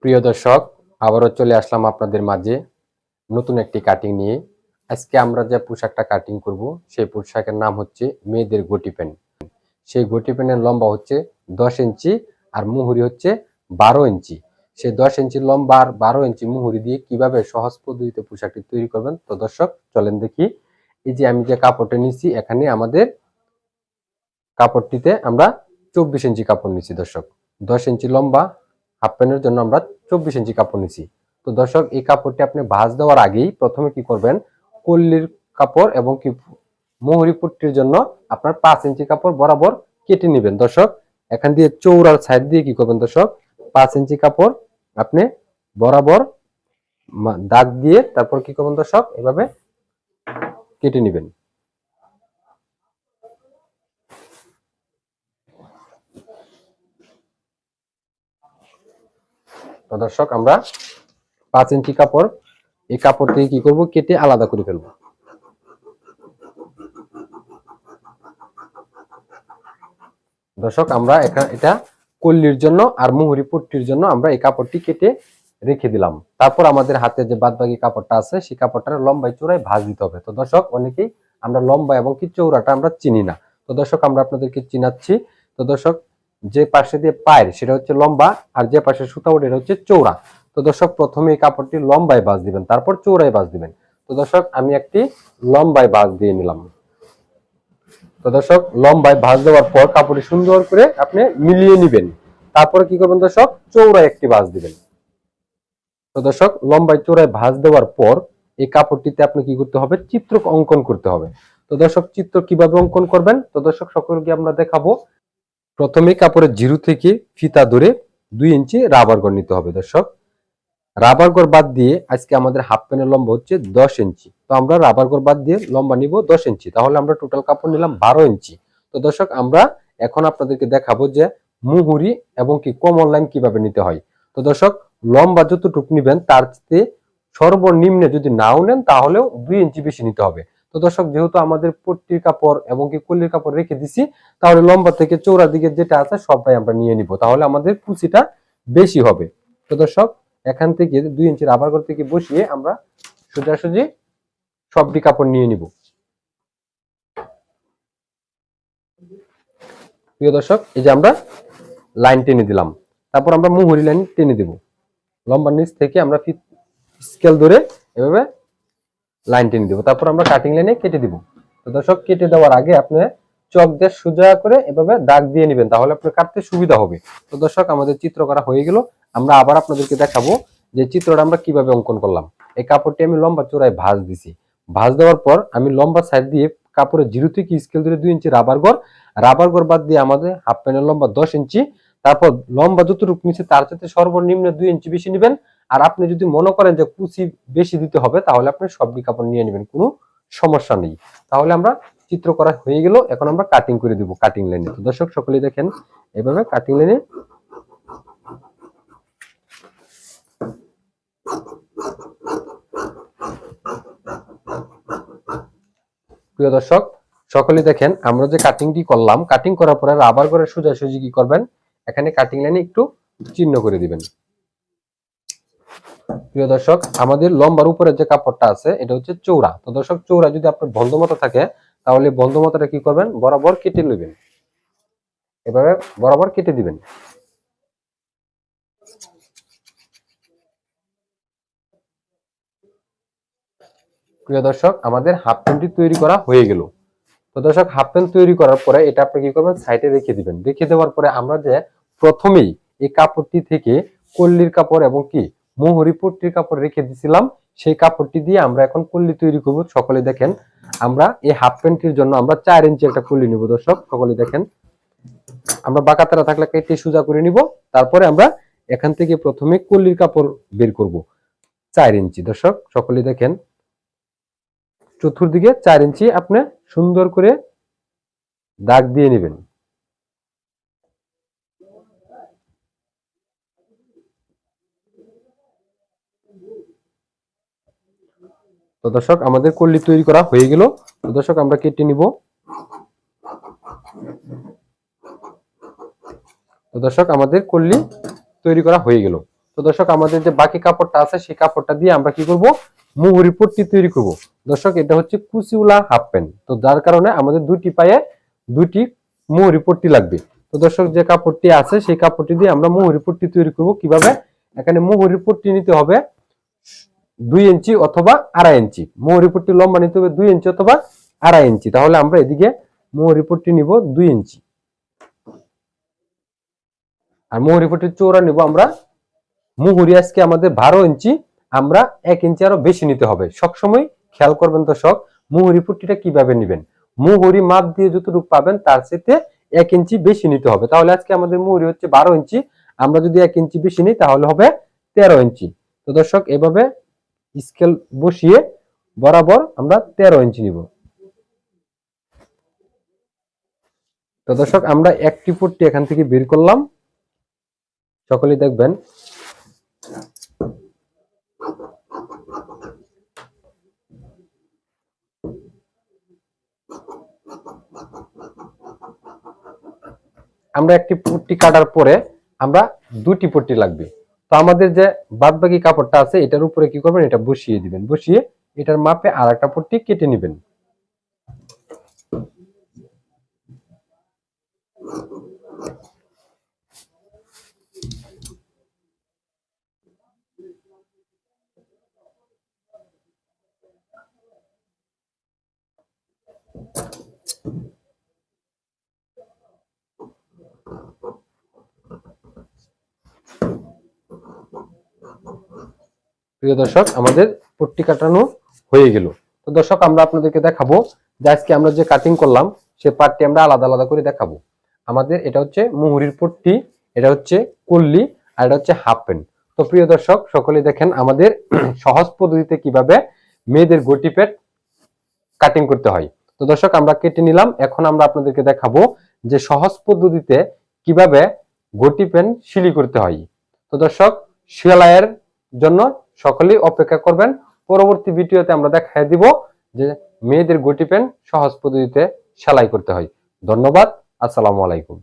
প্রিয় দর্শক, আবারও চলে আসলাম আপনাদের মাঝে নতুন একটি কাটিং নিয়ে। আজকে আমরা যে পোশাকটা কাটিং করব সেই পোশাকের নাম হচ্ছে মেয়েদের গটি প্যান্ট। সেই গটি প্যান্টের লম্বা হচ্ছে 10 ইঞ্চি আর মুহুরি হচ্ছে 12 ইঞ্চি। সেই 10 ইঞ্চি লম্বা আর 12 ইঞ্চি মুহুরি দিয়ে কিভাবে সহজ পদ্ধতিতে পোশাকটি তৈরি করবেন, তো দর্শক চলেন দেখি। এই যে আমি যে কাপড়টা নিচ্ছি, এখানে আমাদের কাপড়টিতে আমরা 24 ইঞ্চি কাপড় নিচ্ছি দর্শক। 10 ইঞ্চি লম্বা হাফ প্যান্টের জন্য আমরা 24 ইঞ্চি কাপড় নিচ্ছি। তো দর্শক, এই কাপড়টি আপনি ভাঁজ দেওয়ার আগেই প্রথমে কি করবেন, কল্লির কাপড় এবং কি মোহরি পট্টির জন্য আপনার 5 ইঞ্চি কাপড় বরাবর কেটে নেবেন দর্শক। এখান দিয়ে চৌড়ার সাইড দিয়ে কি করবেন দর্শক, 5 ইঞ্চি কাপড় আপনি বরাবর দাগ দিয়ে তারপর কি করবেন দর্শক, এভাবে কেটে নেবেন। তো দর্শক, আমরা 5 ইঞ্চি কাপড়, এই কাপড় থেকে কি করব, কেটে আলাদা করে ফেলবো। দর্শক, আমরা এটা কল্লির জন্য আর মুহুরি পট্টির জন্য আমরা এই কাপড়টি কেটে রেখে দিলাম। তারপর আমাদের হাতে যে বাদবাকি কাপড়টা আছে সেই কাপড়টা লম্বায় চৌড়ায় ভাঁজ দিতে হবে। তো দর্শক, অনেকেই আমরা লম্বা এবং কি চৌড়াটা আমরা চিনি না। তো দর্শক, আমরা আপনাদেরকে চিনাচ্ছি। তো দর্শক, যে পাশে দিয়ে পায়ের সেটা হচ্ছে লম্বা আর যে পাশে সুতা ওঠে এটা হচ্ছে চৌড়া। তো দর্শক, প্রথমে এই কাপড়টি লম্বায় ভাঁজ দিবেন, তারপর চৌড়ায় ভাঁজ দিবেন। তো দর্শক, আমি একটি লম্বায় ভাঁজ দিয়ে নিলাম। তো দর্শক, লম্বায় ভাঁজ দেওয়ার পর কাপড়টি সুন্দর করে আপনি মিলিয়ে নেবেন। তারপরে কি করবেন দর্শক, চৌড়ায় একটি ভাঁজ দিবেন। তো দর্শক, লম্বায় চৌড়ায় ভাঁজ দেওয়ার পর এই কাপড়টিতে আপনি কি করতে হবে, চিত্র অঙ্কন করতে হবে। তো দর্শক, চিত্র কিভাবে অঙ্কন করবেন, তো দর্শক সকলকে আমরা দেখাবো। প্রথমে কাপড়ের জিরো থেকে ফিতা ধরে 2 ইঞ্চি রাবার গড় নিতে হবে দর্শক। রাবার গড় বাদ দিয়ে আজকে আমাদের হাফ প্যান্টের লম্বা হচ্ছে 10 ইঞ্চি। তো আমরা রাবার গড় বাদ দিয়ে লম্বা নিব 10 ইঞ্চি, তাহলে আমরা টোটাল কাপড় নিলাম 12 ইঞ্চি। তো দর্শক, আমরা এখন আপনাদেরকে দেখাবো যে মুহুরি এবং কি কমর লাইন কিভাবে নিতে হয়। তো দর্শক, লম্বা যতটুকু নিবেন তার চেয়ে সর্বনিম্নে যদি নাও নেন তাহলেও 2 ইঞ্চি বেশি নিতে হবে। তো দর্শক, যেহেতু আমাদের পট্টির কাপড় এবং কি কলির কাপড় রেখে দিছি, তাহলে লম্বা থেকে চৌড়া দিকে যেটা আছে সবটাই আমরা নিয়ে নিব, তাহলে আমাদের কুচিটা বেশি হবে। তো দর্শক, এখান থেকে 2 ইঞ্চি রাবার গড় থেকে বসিয়ে আমরা সোজাসুজি সবটি কাপড় নিয়ে নিব। প্রিয় দর্শক, এই যে আমরা লাইন টেনে দিলাম, তারপর আমরা মুহুরি লাইন টেনে দিব। লম্বার নিচ থেকে আমরা স্কেল ধরে এভাবে লাইন টেনে দিব, তারপর আমরা কাটিং লাইনে কেটে দিব। তো দর্শক, কেটে দেওয়ার আগে আপনি চক দিয়ে সোজা করে এভাবে দাগ দিয়ে নেবেন, তাহলে আপনার কাটতে সুবিধা হবে। তো দর্শক, আমাদের চিত্র করা হয়ে গেল। আমরা আবার আপনাদেরকে দেখাবো যে চিত্রটা আমরা কিভাবে অঙ্কন করলাম। এই কাপড়টি আমি লম্বা চোরায় ভাঁজ দিছি। ভাঁজ দেওয়ার পর আমি লম্বা সাইড দিয়ে কাপড়ের জিরো থেকে স্কেল ধরে 2 ইঞ্চি রাবার গড় বাদ দিয়ে আমাদের হাফ প্যান্টের লম্বা 10 ইঞ্চি। তারপর লম্বা যতটুকু নিচে তার সাথে সর্বনিম্ন 2 ইঞ্চি বেশি নেবেন। আর আপনি যদি মনে করেন যে কুচি বেশি দিতে হবে, তাহলে আপনি সবটি কাপড় নিয়ে নেবেন, কোনো সমস্যা নেই। তাহলে আমরা চিত্র করা হয়ে গেল, এখন আমরা কাটিং করে দিব কাটিং লাইনে। তো দর্শক, সকলেই দেখেন এভাবে কাটিং লাইনে। প্রিয় দর্শক, সকলেই দেখেন আমরা যে কাটিংটি করলাম, কাটিং করার পরে রাবার করে সোজাসুজি কি করবেন, এখানে কাটিং লাইনে একটু চিহ্ন করে দিবেন। প্রিয় দর্শক, আমাদের লম্বার উপরে যে কাপড়টা আছে এটা হচ্ছে চৌড়া। তো দর্শক, চৌড়া যদি আপনার বন্ধ মতো থাকে তাহলে বন্ধ মতোটা কি করবেন, বরাবর কেটে নেবেন, এভাবে বরাবর কেটে দিবেন। প্রিয় দর্শক, আমাদের হাফ প্যান্টটি তৈরি করা হয়ে গেল। তো দর্শক, হাফ প্যান্ট তৈরি করার পরে এটা আপনি কি করবেন, সাইডে রেখে দিবেন। রেখে দেওয়ার পরে আমরা যে প্রথমেই এই কাপড়টি থেকে কল্লির কাপড় এবং কি মোহরি পট্টির কাপড় রেখে দিছিলাম, সেই কাপড়টি দিয়ে আমরা এখন কল্লি তৈরি করব। সকলে দেখেন, আমরা এই হাফ প্যান্টটির জন্য আমরা 4 ইঞ্চি একটা কল্লি নিব দর্শক। সকলে দেখেন, আমরা বাঁকা তারা থাকলে কেটে সোজা করে নিব। তারপরে আমরা এখান থেকে প্রথমে কল্লির কাপড় বের করব 4 ইঞ্চি। দর্শক, সকলে দেখেন, চতুর্দিকে 4 ইঞ্চি আপনি সুন্দর করে দাগ দিয়ে নেবেন। তো দর্শক, আমাদের কল্লি তৈরি করা হয়ে গেল। তো দর্শক, আমরা কেটে নিব। তো দর্শক, আমাদের কল্লি তৈরি করা হয়ে গেল। তো দর্শক আমাদের যে বাকি কাপড়টা আছে সেই কাপড়টা দিয়ে আমরা কি করব, মুহুরি পট্টি তৈরি করব। দর্শক এটা হচ্ছে কুচিওয়ালা হাফ প্যান্ট, তো যার কারণে আমাদের দুটি পায়ে দুটি মুহুরি পট্টি লাগবে। তো দর্শক যে কাপড়টি আছে সেই কাপড়টি দিয়ে আমরা মুহুরি পট্টি তৈরি করব। কিভাবে, এখানে মুহুরি পট্টি নিতে হবে 2 ইঞ্চি অথবা 2.5 ইঞ্চি। মুহুরি পট্টি লম্বা নিতে হবে 2 ইঞ্চি অথবা 2.5 ইঞ্চি। তাহলে আমরা এদিকে মুহুরি পট্টি নিব 2 ইঞ্চি, আর মুহুরি পট্টির চওড়া নিব আমরা, মুহুরি আজকে আমাদের 12 ইঞ্চি, আমরা 1 ইঞ্চি আরো বেশি নিতে হবে। সবসময় খেয়াল করবেন দর্শক, মুহুরি পট্টিটা কিভাবে নেবেন, মুহুরি মাপ দিয়ে যতটুকু পাবেন তার চেয়ে 1 ইঞ্চি বেশি নিতে হবে। তাহলে আজকে আমাদের মুহুরি হচ্ছে 12 ইঞ্চি, আমরা যদি 1 ইঞ্চি বেশি নিই তাহলে হবে 13 ইঞ্চি। তো দর্শক এভাবে স্কেল বসিয়ে বরাবর আমরা 13 ইঞ্চি নিব। তো দর্শক আমরা একটি পট্টি এখান থেকে বের করলাম, সকলেই দেখবেন। আমরা একটি পট্টি কাটার পরে আমরা দুটি পট্টি লাগবে। তো আমাদের যে বাদ বাকি কাপড়টা আছে এটার উপরে কি করবেন, এটা বসিয়ে দিবেন, বসিয়ে এটার মাপে আর একটা পট্টি কেটে নেবেন। প্রিয় দর্শক আমাদের পট্টি কাটানো হয়ে গেল। তো দর্শক আমরা আপনাদেরকে দেখাবো যে আজকে আমরা যে কাটিং করলাম সে পার্টটি আমরা আলাদা আলাদা করে দেখাবো। আমাদের এটা হচ্ছে মুহুরির পট্টি, এটা হচ্ছে কল্লি, আর এটা হচ্ছে হাফ প্যান্ট। তো প্রিয় দর্শক সকলে দেখেন আমাদের সহজ পদ্ধতিতে কিভাবে মেয়েদের গটি প্যান্ট কাটিং করতে হয়। তো দর্শক আমরা কেটে নিলাম, এখন আমরা আপনাদেরকে দেখাবো যে সহজ পদ্ধতিতে কিভাবে গটি প্যান্ট সিলি করতে হয়। তো দর্শক সেলাইয়ের জন্য সকলেই অপেক্ষা করবেন, পরবর্তী ভিডিওতে আমরা দেখাই দিব যে মেয়েদের গটি প্যান্ট সহজ পদ্ধতিতে সেলাই করতে হয়। ধন্যবাদ, আসসালামু আলাইকুম।